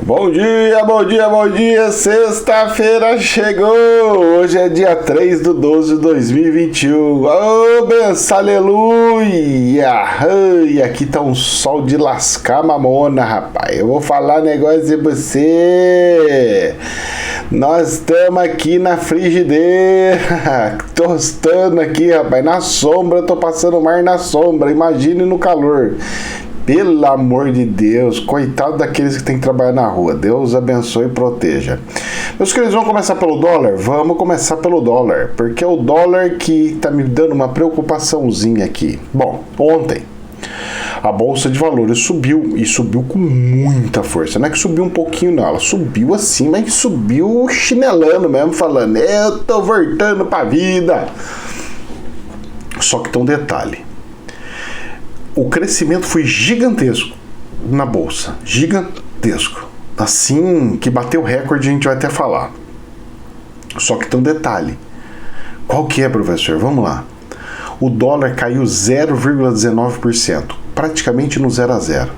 Bom dia, bom dia, bom dia! Sexta-feira chegou! Hoje é dia 3/12/2021. Ô, benção, aleluia! E aqui tá um sol de lascar mamona, rapaz. Eu vou falar negócio de você. Nós estamos aqui na frigideira, tostando aqui, rapaz, na sombra. Tô passando mar na sombra, imagine no calor. Pelo amor de Deus, coitado daqueles que tem que trabalhar na rua. Deus abençoe e proteja. Meus queridos, vamos começar pelo dólar? Vamos começar pelo dólar, porque é o dólar que tá me dando uma preocupaçãozinha aqui. Bom, ontem a Bolsa de Valores subiu, e subiu com muita força. Não é que subiu um pouquinho, não. Ela subiu assim, mas subiu chinelando mesmo, falando, eu tô voltando pra vida. Só que tem um detalhe. O crescimento foi gigantesco na Bolsa. Gigantesco. Assim que bateu recorde, a gente vai até falar. Só que tem um detalhe. Qual que é, professor? Vamos lá. O dólar caiu 0,19%. Praticamente no 0 a 0.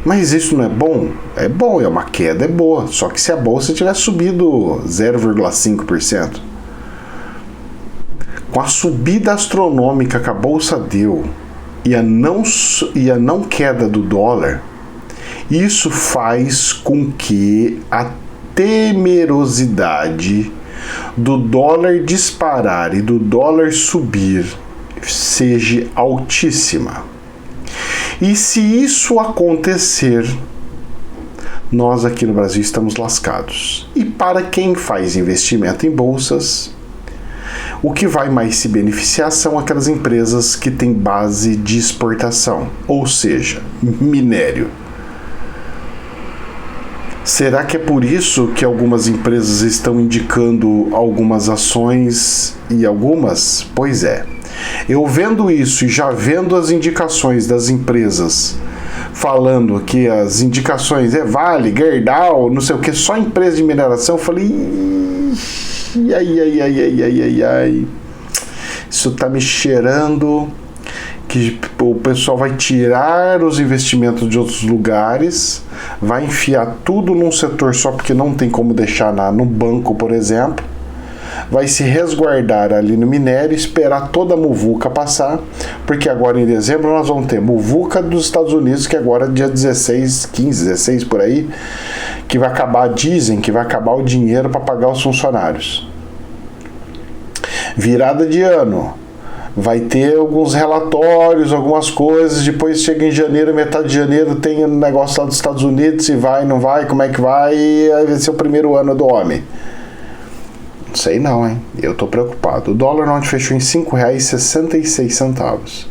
Mas isso não é bom? É bom, é uma queda, é boa. Só que se a Bolsa tivesse subido 0,5%, com a subida astronômica que a Bolsa deu, e a não queda do dólar, isso faz com que a temerosidade do dólar disparar e do dólar subir seja altíssima. E se isso acontecer, nós aqui no Brasil estamos lascados. E para quem faz investimento em bolsas, o que vai mais se beneficiar são aquelas empresas que têm base de exportação, ou seja, minério. Será que é por isso que algumas empresas estão indicando algumas ações e algumas? Pois é. Eu vendo isso e já vendo as indicações das empresas, falando que as indicações é Vale, Gerdau, não sei o que, só empresa de mineração, eu falei... Ai. Isso tá me cheirando que o pessoal vai tirar os investimentos de outros lugares, vai enfiar tudo num setor só porque não tem como deixar no banco, por exemplo, vai se resguardar ali no minério, esperar toda a muvuca passar, porque agora em dezembro nós vamos ter muvuca dos Estados Unidos, que agora é dia 16, 15, 16 por aí, que vai acabar, dizem que vai acabar o dinheiro para pagar os funcionários. Virada de ano, vai ter alguns relatórios, algumas coisas, depois chega em janeiro, metade de janeiro tem um negócio lá dos Estados Unidos, se vai, não vai, como é que vai, aí vai ser o primeiro ano do homem. Não sei não, hein? Eu tô preocupado. O dólar ontem fechou em R$ 5,66.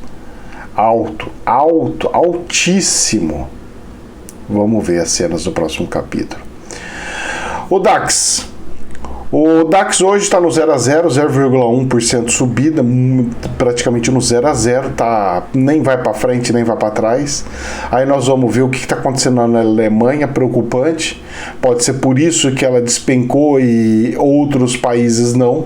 Altíssimo. Vamos ver as cenas do próximo capítulo. O DAX hoje está no 0 a 0, 0,1% subida, praticamente no 0 a 0, tá, nem vai para frente, nem vai para trás. Aí nós vamos ver o que está acontecendo na Alemanha, preocupante. Pode ser por isso que ela despencou e outros países não.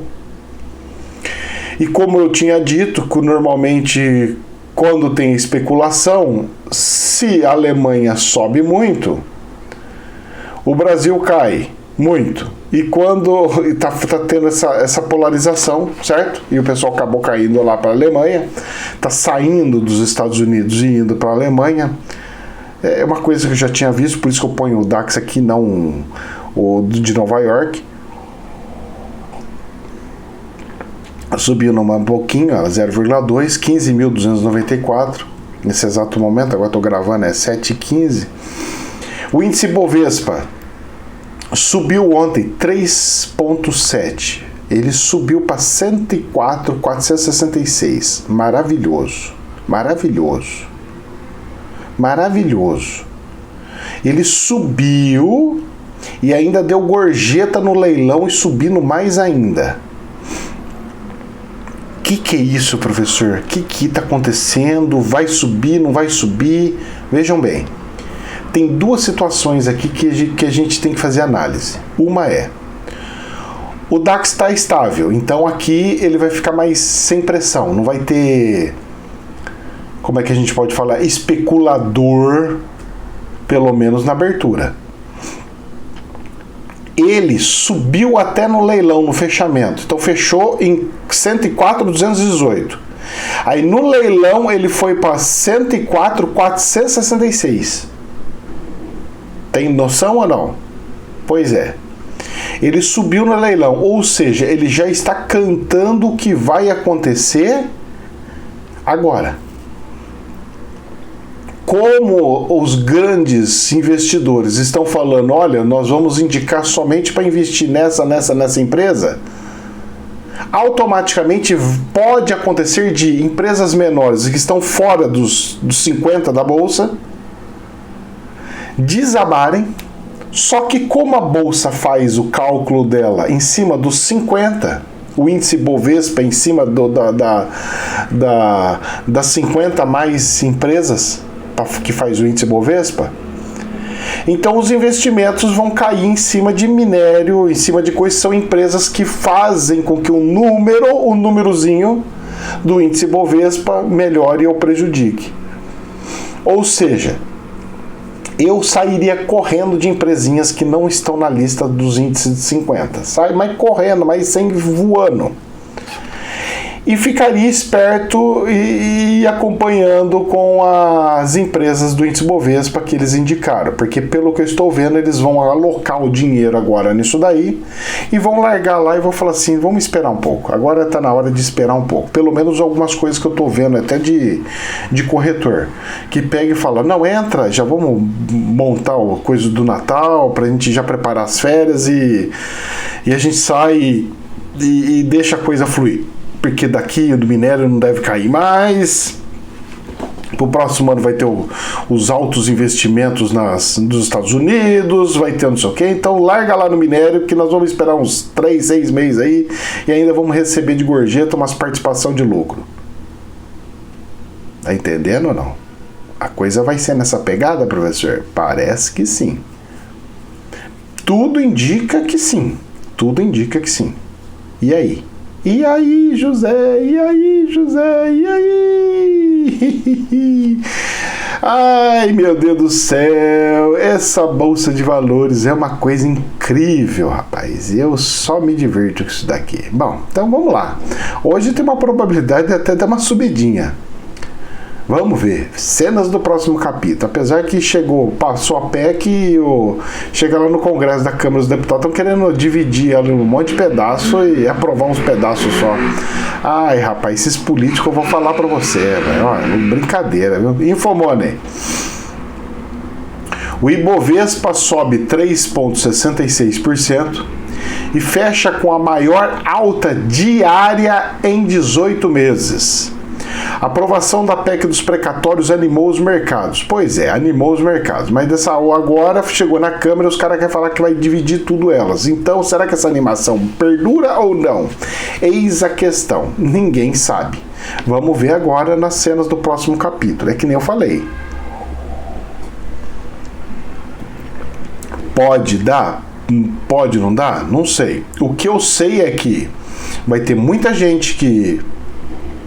E como eu tinha dito, que normalmente quando tem especulação, se a Alemanha sobe muito, o Brasil cai muito. E quando tá tendo essa polarização, certo? E o pessoal acabou caindo lá para a Alemanha, tá saindo dos Estados Unidos e indo para a Alemanha. É uma coisa que eu já tinha visto, por isso que eu ponho o DAX aqui, não o de Nova York. Subiu um pouquinho, 0,2, 15.294 nesse exato momento. Agora estou gravando, é 7h15. O índice Bovespa subiu ontem 3,7. Ele subiu para 104.466. Maravilhoso. Ele subiu e ainda deu gorjeta no leilão e subindo mais ainda. Que é isso, professor? O que está acontecendo? Vai subir, não vai subir? Vejam bem, tem duas situações aqui que a gente tem que fazer análise. Uma é, o DAX está estável, então aqui ele vai ficar mais sem pressão, não vai ter, como é que a gente pode falar, especulador pelo menos na abertura. Ele subiu até no leilão, no fechamento. Então fechou em 104.218. Aí no leilão ele foi para 104.466. Tem noção ou não? Pois é. Ele subiu no leilão, ou seja, ele já está cantando o que vai acontecer agora. Como os grandes investidores estão falando, olha, nós vamos indicar somente para investir nessa empresa, automaticamente pode acontecer de empresas menores que estão fora dos 50 da bolsa desabarem. Só que como a bolsa faz o cálculo dela em cima dos 50, o índice Bovespa em cima das 50 mais empresas que faz o índice Bovespa, então os investimentos vão cair em cima de minério, em cima de coisas, são empresas que fazem com que o númerozinho do índice Bovespa melhore ou prejudique. Ou seja, eu sairia correndo de empresinhas que não estão na lista dos índices de 50. Sai, mas correndo, mas sem voando. E ficaria esperto e acompanhando com as empresas do índice Bovespa que eles indicaram. Porque pelo que eu estou vendo, eles vão alocar o dinheiro agora nisso daí e vão largar lá e vão falar assim, vamos esperar um pouco. Agora está na hora de esperar um pouco. Pelo menos algumas coisas que eu estou vendo, até de corretor, que pega e fala, não, entra, já vamos montar a coisa do Natal, para a gente já preparar as férias e a gente sai e deixa a coisa fluir. Porque daqui o do minério não deve cair mais. Pro próximo ano vai ter os altos investimentos dos Estados Unidos, vai ter não sei o que. Então larga lá no minério que nós vamos esperar uns 3, 6 meses aí e ainda vamos receber de gorjeta umas participação de lucro. Tá entendendo ou não? A coisa vai ser nessa pegada, professor? Parece que sim. Tudo indica que sim. Tudo indica que sim. E aí? E aí, José? E aí, José? E aí? Ai, meu Deus do céu, essa bolsa de valores é uma coisa incrível, rapaz. Eu só me divirto com isso daqui. Bom, então vamos lá. Hoje tem uma probabilidade de até dar uma subidinha. Vamos ver. Cenas do próximo capítulo. Apesar que passou a PEC e chega lá no Congresso da Câmara dos Deputados, estão querendo dividir ela em um monte de pedaço e aprovar uns pedaços só. Ai, rapaz, esses políticos eu vou falar pra você, velho. Olha, brincadeira, viu? Infomoney. O Ibovespa sobe 3,66% e fecha com a maior alta diária em 18 meses. A aprovação da PEC dos precatórios animou os mercados. Pois é, animou os mercados. Mas dessa agora chegou na Câmara e os caras querem falar que vai dividir tudo elas. Então, será que essa animação perdura ou não? Eis a questão. Ninguém sabe. Vamos ver agora nas cenas do próximo capítulo. É que nem eu falei. Pode dar? Pode não dar? Não sei. O que eu sei é que vai ter muita gente que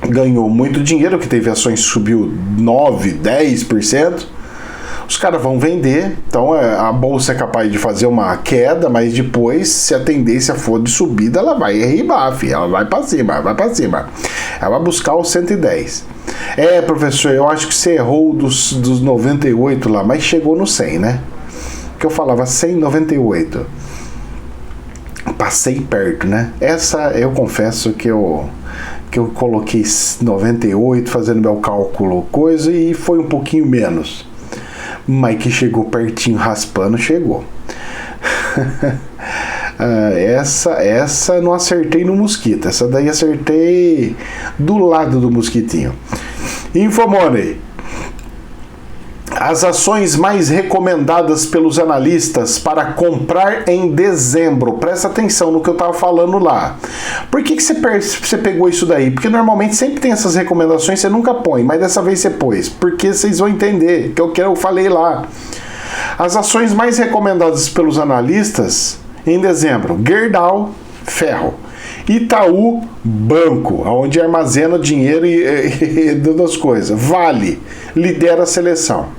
ganhou muito dinheiro, que teve ações que subiu 9%, 10%. Os caras vão vender, então a bolsa é capaz de fazer uma queda, mas depois, se a tendência for de subida, ela vai arribar, filho. Ela vai para cima, Ela vai buscar os 110. Professor, eu acho que você errou dos 98 lá, mas chegou no 100, né? Que eu falava 198. Passei perto, né? Essa eu confesso que eu coloquei 98 fazendo meu cálculo coisa e foi um pouquinho menos. Mas que chegou pertinho raspando, chegou. Essa não acertei no mosquito. Essa daí acertei do lado do mosquitinho. Infomoney. As ações mais recomendadas pelos analistas para comprar em dezembro. Presta atenção no que eu estava falando lá. Por que você pegou isso daí? Porque normalmente sempre tem essas recomendações, você nunca põe, mas dessa vez você pôs. Porque vocês vão entender, que eu falei lá. As ações mais recomendadas pelos analistas em dezembro. Gerdau, ferro. Itaú, banco, onde armazena dinheiro e das coisas. Vale, lidera a seleção.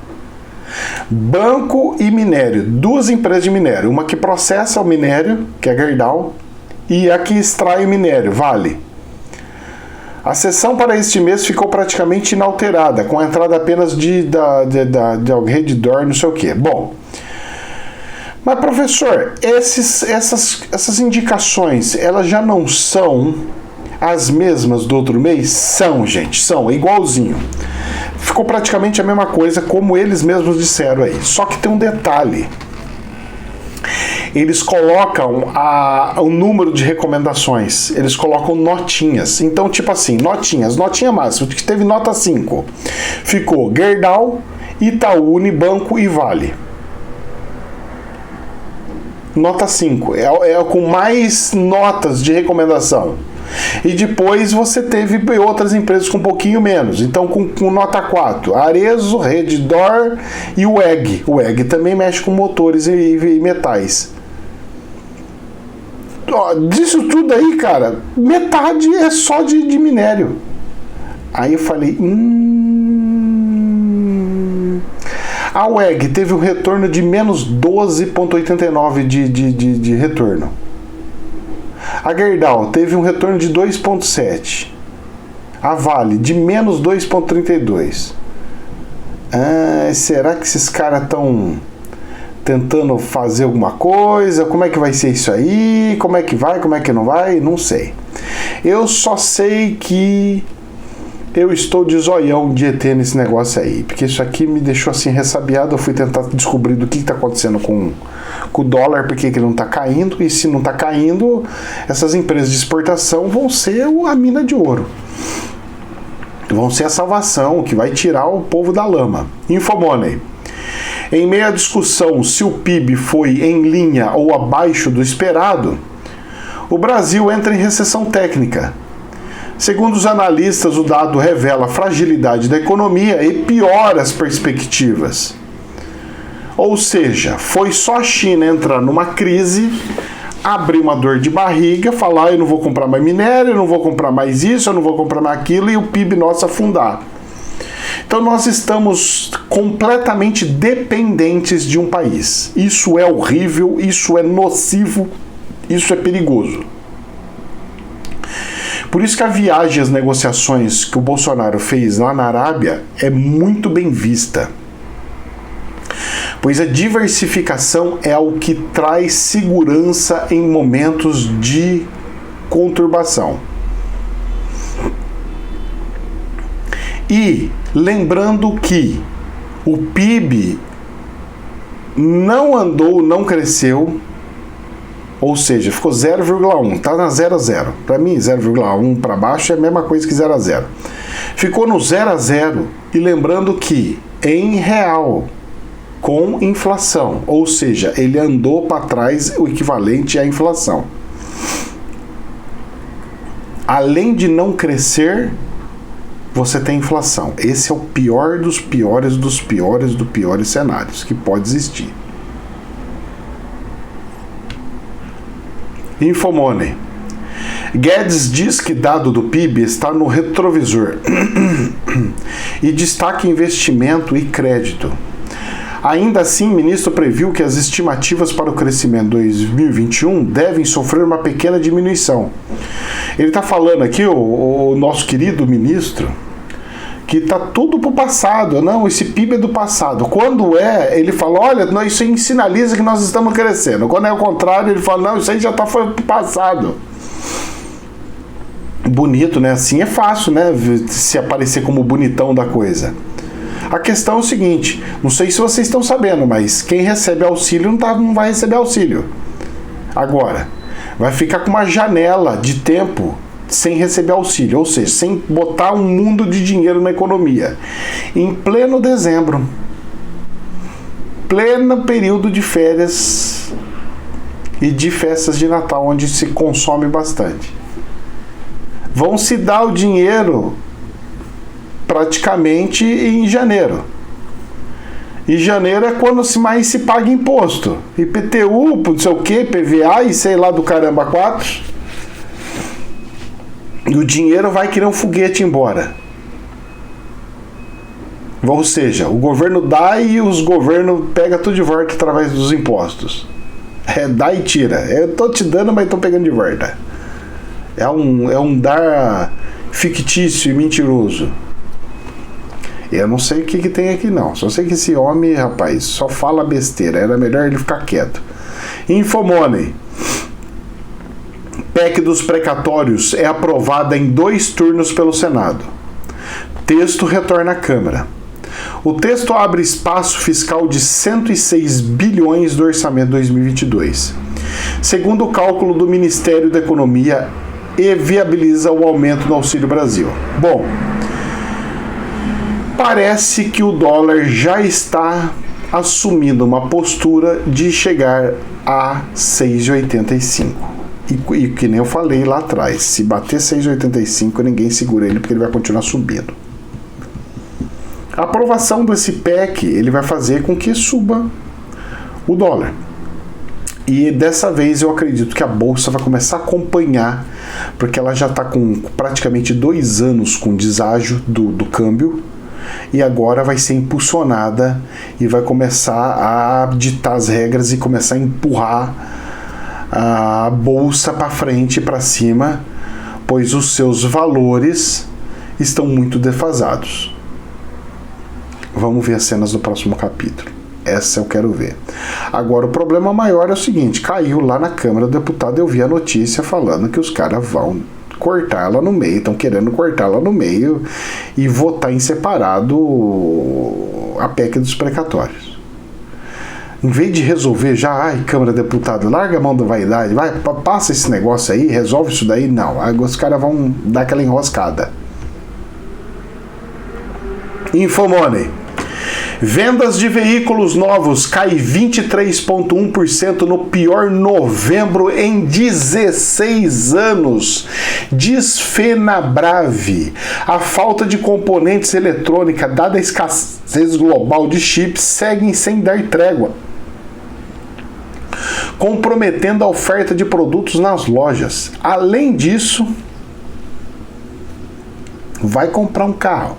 Banco e minério, duas empresas de minério, uma que processa o minério, que é a Gerdau, e a que extrai o minério, Vale. A sessão para este mês ficou praticamente inalterada, com a entrada apenas de Redditor, não sei o que. Bom, mas professor, essas indicações, elas já não são as mesmas do outro mês? São, gente, são, é igualzinho. Ficou praticamente a mesma coisa, como eles mesmos disseram aí. Só que tem um detalhe. Eles colocam o número de recomendações, eles colocam notinhas. Então, tipo assim, notinha máxima, que teve nota 5. Ficou Gerdau, Itaú, Unibanco e Vale. Nota 5, é com mais notas de recomendação. E depois você teve outras empresas com um pouquinho menos. Então, com nota 4, Arezzo, Redditor e o WEG. O WEG também mexe com motores e metais. Disso tudo aí, cara, metade é só de minério. Aí eu falei, A WEG teve um retorno de menos 12,89 de retorno. A Gerdau teve um retorno de 2,7. A Vale de menos 2,32. Será que esses caras estão tentando fazer alguma coisa? Como é que vai ser isso aí? Como é que vai? Como é que não vai? Não sei. Eu só sei que eu estou de zoião de ET nesse negócio aí, porque isso aqui me deixou assim ressabiado. Eu fui tentar descobrir do que está acontecendo com o dólar, porque ele não está caindo, e se não está caindo, essas empresas de exportação vão ser a mina de ouro. Vão ser a salvação, que vai tirar o povo da lama. Infomoney. Em meio à discussão se o PIB foi em linha ou abaixo do esperado, o Brasil entra em recessão técnica. Segundo os analistas, o dado revela a fragilidade da economia e piora as perspectivas. Ou seja, foi só a China entrar numa crise, abrir uma dor de barriga, falar: eu não vou comprar mais minério, eu não vou comprar mais isso, eu não vou comprar mais aquilo, e o PIB nosso afundar. Então nós estamos completamente dependentes de um país. Isso é horrível, isso é nocivo, isso é perigoso. Por isso que a viagem, as negociações que o Bolsonaro fez lá na Arábia é muito bem vista. Pois a diversificação é o que traz segurança em momentos de conturbação. E lembrando que o PIB não andou, não cresceu, ou seja, ficou 0,1, está na 0 a 0. Para mim, 0,1 para baixo é a mesma coisa que 0 a 0. Ficou no 0 a 0, e lembrando que em real, com inflação, ou seja, ele andou para trás o equivalente à inflação. Além de não crescer, você tem inflação. Esse é o pior dos piores dos piores dos piores cenários que pode existir. Infomoney. Guedes diz que dado do PIB está no retrovisor e destaca investimento e crédito. Ainda assim, o ministro previu que as estimativas para o crescimento 2021 devem sofrer uma pequena diminuição. Ele está falando aqui, o nosso querido ministro, que está tudo para o passado. Não, esse PIB é do passado. Quando ele fala: olha, isso aí sinaliza que nós estamos crescendo. Quando é o contrário, ele fala: não, isso aí já está para o passado. Bonito, né? Assim é fácil, né? Se aparecer como bonitão da coisa. A questão é o seguinte: não sei se vocês estão sabendo, mas quem recebe auxílio não vai receber auxílio. Agora, vai ficar com uma janela de tempo sem receber auxílio, ou seja, sem botar um mundo de dinheiro na economia. Em pleno dezembro, pleno período de férias e de festas de Natal, onde se consome bastante. Vão se dar o dinheiro praticamente em janeiro. E janeiro é quando mais se paga imposto. IPTU, não sei o que, PVA e sei lá do caramba 4. E o dinheiro vai querer um foguete embora. Ou seja, o governo dá e os governos pegam tudo de volta através dos impostos. Dá e tira. Eu tô te dando, mas tô pegando de volta. É um dar fictício e mentiroso. Eu não sei o que tem aqui não. Só sei que esse homem, rapaz, só fala besteira. Era melhor ele ficar quieto. Infomoney. PEC dos precatórios é aprovada em 2 turnos pelo Senado. Texto retorna à Câmara. O texto abre espaço fiscal de 106 bilhões do orçamento 2022. Segundo o cálculo do Ministério da Economia, e viabiliza o aumento do Auxílio Brasil. Bom, parece que o dólar já está assumindo uma postura de chegar a 6,85. E que nem eu falei lá atrás, se bater 6,85 ninguém segura ele porque ele vai continuar subindo. A aprovação desse PEC ele vai fazer com que suba o dólar. E dessa vez eu acredito que a Bolsa vai começar a acompanhar, porque ela já está com praticamente 2 anos com deságio do câmbio, e agora vai ser impulsionada e vai começar a ditar as regras e começar a empurrar a Bolsa para frente e para cima, pois os seus valores estão muito defasados. Vamos ver as cenas do próximo capítulo. Essa eu quero ver. Agora, o problema maior é o seguinte: caiu lá na Câmara do Deputado, eu vi a notícia falando que os caras vão cortar ela no meio, estão querendo cortar ela no meio e votar em separado a PEC dos precatórios. Em vez de resolver já, Câmara do Deputado, larga a mão da vaidade, vai, passa esse negócio aí, resolve isso daí, não. Agora os caras vão dar aquela enroscada. Infomoney. Vendas de veículos novos cai 23,1% no pior novembro em 16 anos. Diz Fenabrave. A falta de componentes eletrônicos, dada a escassez global de chips, seguem sem dar trégua, comprometendo a oferta de produtos nas lojas. Além disso, vai comprar um carro.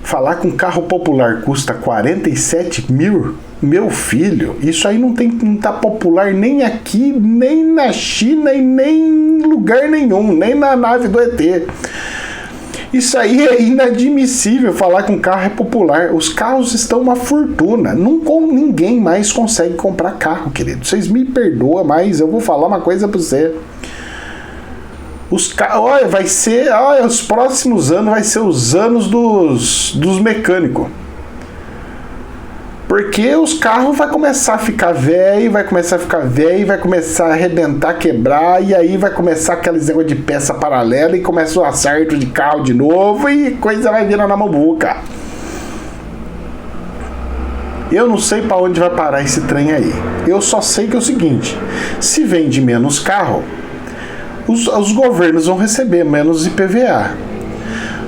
Falar que um carro popular custa 47 mil, meu filho, isso aí não tá popular nem aqui, nem na China e nem em lugar nenhum, nem na nave do ET. Isso aí é inadmissível falar que um carro é popular. Os carros estão uma fortuna. Ninguém mais consegue comprar carro, querido. Vocês me perdoam, mas eu vou falar uma coisa pra você. Os próximos anos vai ser os anos dos mecânicos. Porque os carros vai começar a ficar velho, vai começar a arrebentar, quebrar, e aí vai começar aqueles negócio de peça paralela e começa o acerto de carro de novo e coisa vai virar na mambuca. Eu não sei para onde vai parar esse trem aí. Eu só sei que é o seguinte: se vende menos carro, os governos vão receber menos IPVA.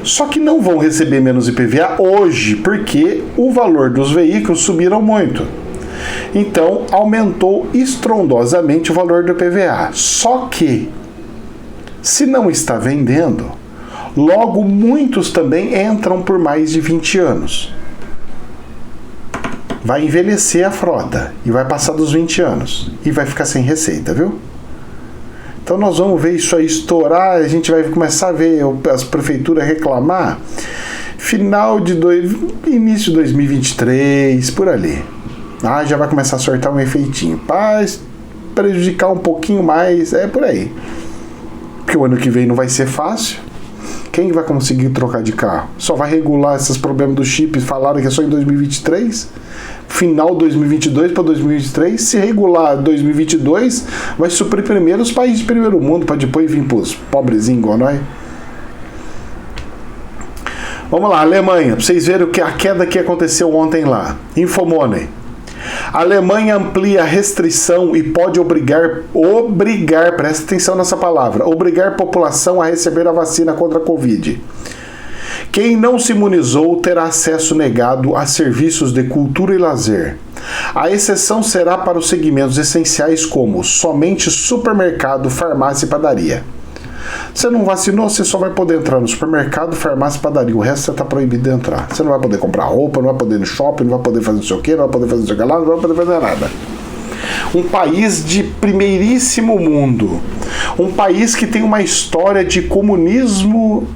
Só que não vão receber menos IPVA hoje, porque o valor dos veículos subiram muito. Então, aumentou estrondosamente o valor do IPVA. Só que, se não está vendendo, logo muitos também entram por mais de 20 anos. Vai envelhecer a frota e vai passar dos 20 anos e vai ficar sem receita, viu? Então nós vamos ver isso aí estourar, a gente vai começar a ver as prefeituras reclamar início de 2023, por ali. Já vai começar a sortar um efeitinho. Para prejudicar um pouquinho mais, é por aí. Porque o ano que vem não vai ser fácil. Quem vai conseguir trocar de carro? Só vai regular esses problemas do chip, falaram que é só em 2023. Final 2022 para 2023. Se regular 2022, vai suprir primeiro os países de primeiro mundo, para depois vir para os pobrezinhos igual nós. Vamos lá, Alemanha, para vocês verem a queda que aconteceu ontem lá. Infomoney. A Alemanha amplia a restrição e pode obrigar, presta atenção nessa palavra, obrigar a população a receber a vacina contra a Covid. Quem não se imunizou terá acesso negado a serviços de cultura e lazer. A exceção será para os segmentos essenciais como somente supermercado, farmácia e padaria. Você não vacinou, você só vai poder entrar no supermercado, farmácia, padaria. O resto você está proibido de entrar. Você não vai poder comprar roupa, não vai poder ir no shopping, não vai poder fazer não sei o que, não vai poder fazer não sei o que lá, não vai poder fazer nada. Um país de primeiríssimo mundo. Um país que tem uma história de comunismo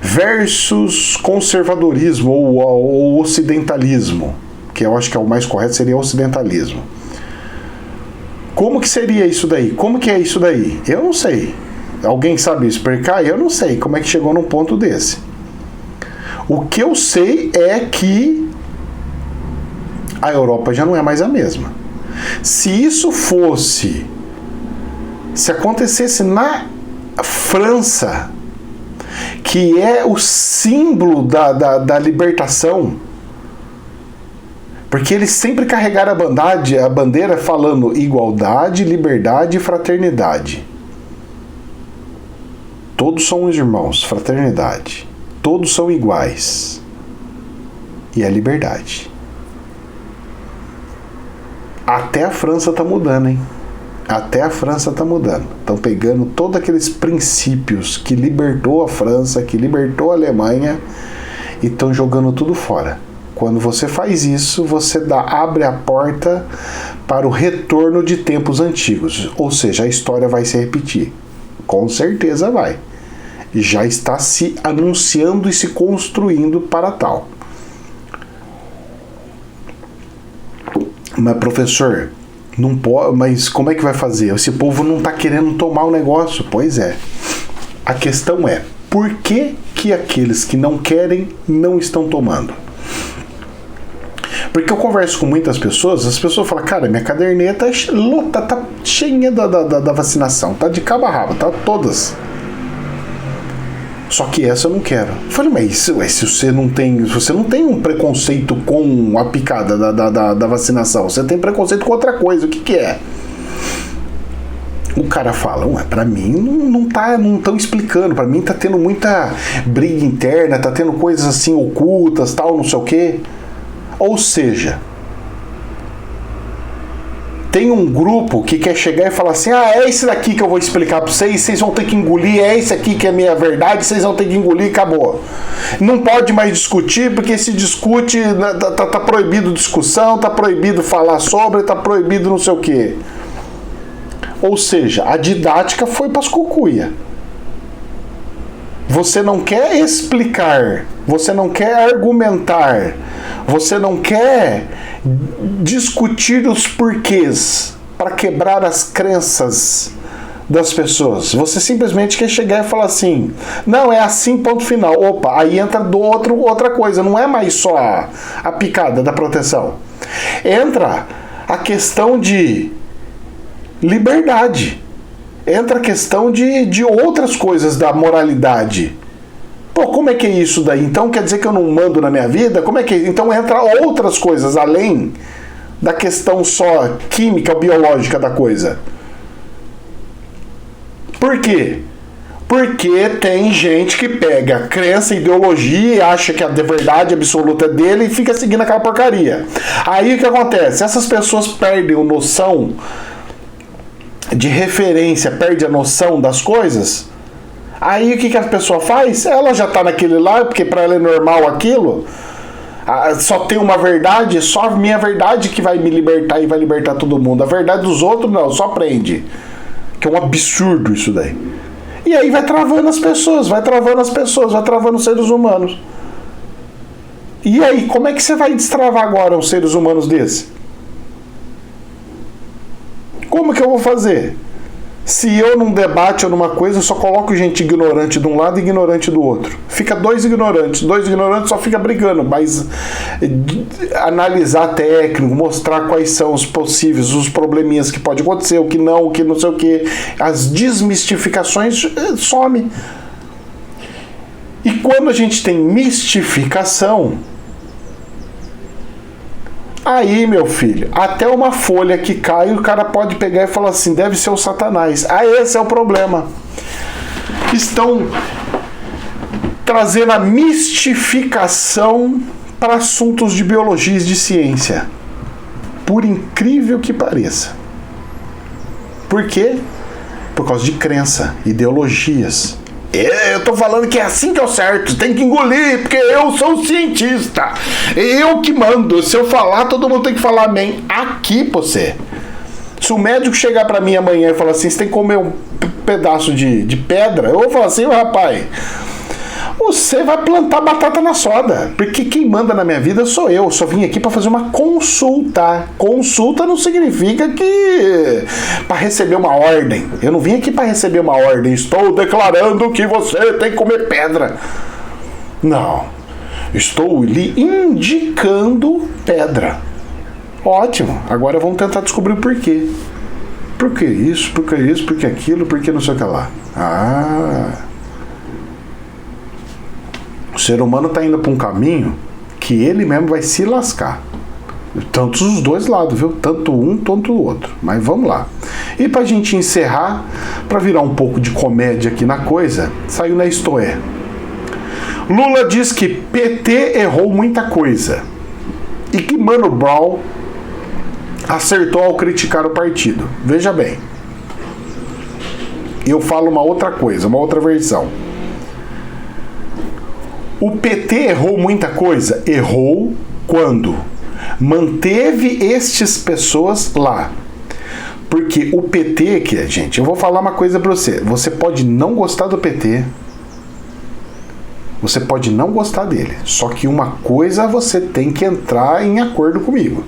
versus conservadorismo ou ocidentalismo. Que eu acho que é o mais correto, seria ocidentalismo. Como que seria isso daí? Como que é isso daí? Eu não sei. Alguém sabe explicar? Eu não sei como é que chegou num ponto desse. O que eu sei é que a Europa já não é mais a mesma. Se isso fosse, se acontecesse na França, que é o símbolo da libertação, porque eles sempre carregaram a bandeira falando igualdade, liberdade e fraternidade. Todos somos irmãos, fraternidade. Todos são iguais. E a liberdade. Até a França tá mudando, hein? Até a França tá mudando. Estão pegando todos aqueles princípios que libertou a França, que libertou a Alemanha, e estão jogando tudo fora. Quando você faz isso, você abre a porta para o retorno de tempos antigos. Ou seja, a história vai se repetir. Com certeza vai. Já está se anunciando e se construindo para tal. Mas, professor, não pode, mas como é que vai fazer? Esse povo não está querendo tomar o negócio. Pois é. A questão é, por que aqueles que não querem não estão tomando? Porque eu converso com muitas pessoas, as pessoas falam, cara, minha caderneta tá cheia da vacinação, tá de cabo a rabo, tá todas. Só que essa eu não quero. Eu falei, mas se você não tem um preconceito com a picada da vacinação, você tem preconceito com outra coisa, o que é? O cara fala, ué, pra mim não estão explicando, pra mim tá tendo muita briga interna, tá tendo coisas assim ocultas, tal, não sei o quê. Ou seja, tem um grupo que quer chegar e falar assim, é esse daqui que eu vou explicar pra vocês vão ter que engolir, é esse aqui que é a minha verdade, vocês vão ter que engolir e acabou. Não pode mais discutir, porque se discute, tá proibido discussão, tá proibido falar sobre, tá proibido não sei o quê. Ou seja, a didática foi pras cucuia. Você não quer explicar, você não quer argumentar, você não quer discutir os porquês para quebrar as crenças das pessoas. Você simplesmente quer chegar e falar assim, não, é assim, ponto final. Opa, aí entra outra coisa, não é mais só a picada da proteção. Entra a questão de liberdade. Entra a questão de outras coisas da moralidade. Pô, como é que é isso daí? Então quer dizer que eu não mando na minha vida? Como é que é? Então entra outras coisas além da questão só química ou biológica da coisa. Por quê? Porque tem gente que pega crença, ideologia e acha que a verdade absoluta é dele e fica seguindo aquela porcaria. Aí o que acontece? Essas pessoas perdem a noção de referência, perde a noção das coisas. Aí o que a pessoa faz? Ela já tá naquele lá, porque para ela é normal aquilo. Só tem uma verdade, só a minha verdade que vai me libertar e vai libertar todo mundo. A verdade dos outros não, só prende. Que é um absurdo isso daí. E aí vai travando as pessoas, vai travando os seres humanos. E aí, como é que você vai destravar agora os seres humanos desse? Como que eu vou fazer? Se eu num debate ou numa coisa, eu só coloco gente ignorante de um lado e ignorante do outro. Fica dois ignorantes só fica brigando, mas analisar técnico, mostrar quais são os possíveis, os probleminhas que pode acontecer, o que não sei o que, as desmistificações some. E quando a gente tem mistificação, aí, meu filho, até uma folha que cai, o cara pode pegar e falar assim, deve ser o Satanás. Esse é o problema. Estão trazendo a mistificação para assuntos de biologia e de ciência. Por incrível que pareça. Por quê? Por causa de crença, ideologias. Eu tô falando que é assim que é o certo, tem que engolir, porque eu sou o cientista. Eu que mando. Se eu falar, todo mundo tem que falar amém. Aqui, você. Se o médico chegar pra mim amanhã e falar assim, você tem que comer um pedaço de pedra, eu vou falar assim, rapaz, você vai plantar batata na soda, porque quem manda na minha vida sou eu só vim aqui para fazer uma consulta. Consulta não significa que para receber uma ordem. Eu não vim aqui para receber uma ordem, estou declarando que você tem que comer pedra. Não, estou lhe indicando pedra. Ótimo, agora vamos tentar descobrir o porquê. Por que isso, por que isso, por que aquilo, por que não sei o que lá. O ser humano está indo para um caminho que ele mesmo vai se lascar. Tanto os dois lados, viu? Tanto um, tanto o outro. Mas vamos lá. E para a gente encerrar, para virar um pouco de comédia aqui na coisa, saiu na Isto É. Lula diz que PT errou muita coisa e que Mano Brown acertou ao criticar o partido. Veja bem. Eu falo uma outra coisa, uma outra versão. O PT errou muita coisa? Errou quando manteve estes pessoas lá. Porque o PT, que gente, eu vou falar uma coisa pra você. Você pode não gostar do PT. Você pode não gostar dele. Só que uma coisa você tem que entrar em acordo comigo.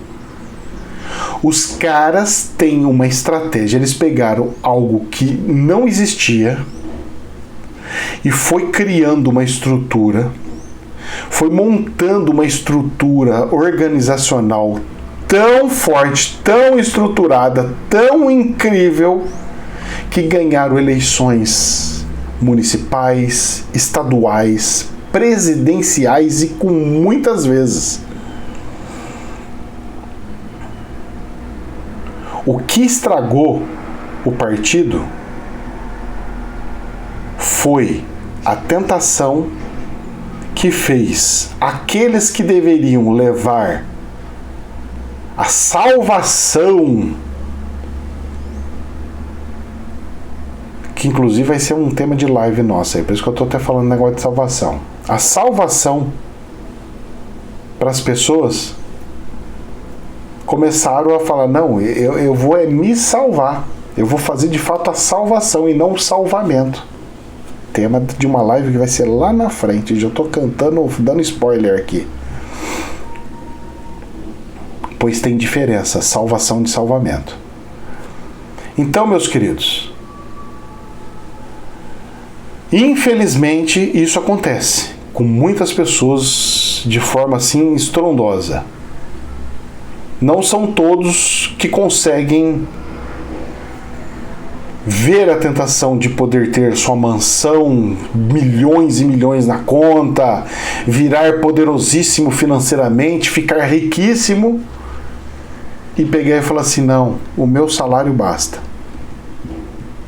Os caras têm uma estratégia. Eles pegaram algo que não existia e foi criando uma estrutura, foi montando uma estrutura organizacional tão forte, tão estruturada, tão incrível, que ganharam eleições municipais, estaduais, presidenciais e com muitas vezes. O que estragou o partido foi a tentação que fez aqueles que deveriam levar a salvação, que inclusive vai ser um tema de live nossa aí, por isso que eu estou até falando negócio de salvação. A salvação para as pessoas começaram a falar, não, eu vou me salvar, eu vou fazer de fato a salvação e não o salvamento. Tema de uma live que vai ser lá na frente. Já estou cantando, dando spoiler aqui. Pois tem diferença, salvação de salvamento. Então, meus queridos, infelizmente isso acontece com muitas pessoas de forma assim estrondosa. Não são todos que conseguem ver a tentação de poder ter sua mansão, milhões e milhões na conta, virar poderosíssimo financeiramente, ficar riquíssimo e pegar e falar assim, não, o meu salário basta.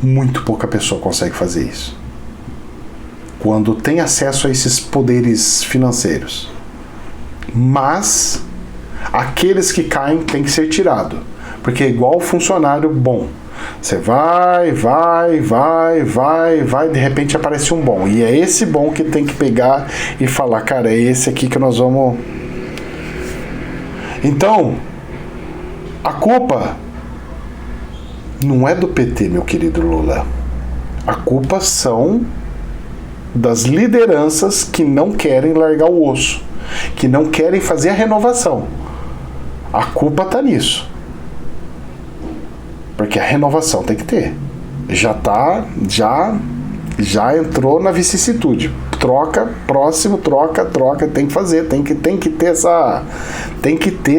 Muito pouca pessoa consegue fazer isso quando tem acesso a esses poderes financeiros. Mas aqueles que caem têm que ser tirados, porque é igual funcionário bom. Você vai, de repente aparece um bom. E é esse bom que tem que pegar e falar, cara, é esse aqui que nós vamos... Então, a culpa não é do PT, meu querido Lula. A culpa são das lideranças que não querem largar o osso, que não querem fazer a renovação. A culpa tá nisso. Porque a renovação tem que ter. Já entrou na vicissitude. Troca, próximo, troca, tem que fazer, tem que ter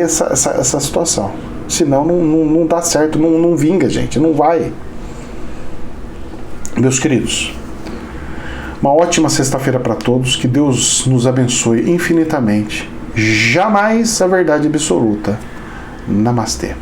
essa situação. Senão não dá certo, não vinga, gente, não vai. Meus queridos, uma ótima sexta-feira para todos, que Deus nos abençoe infinitamente. Jamais a verdade absoluta. Namastê.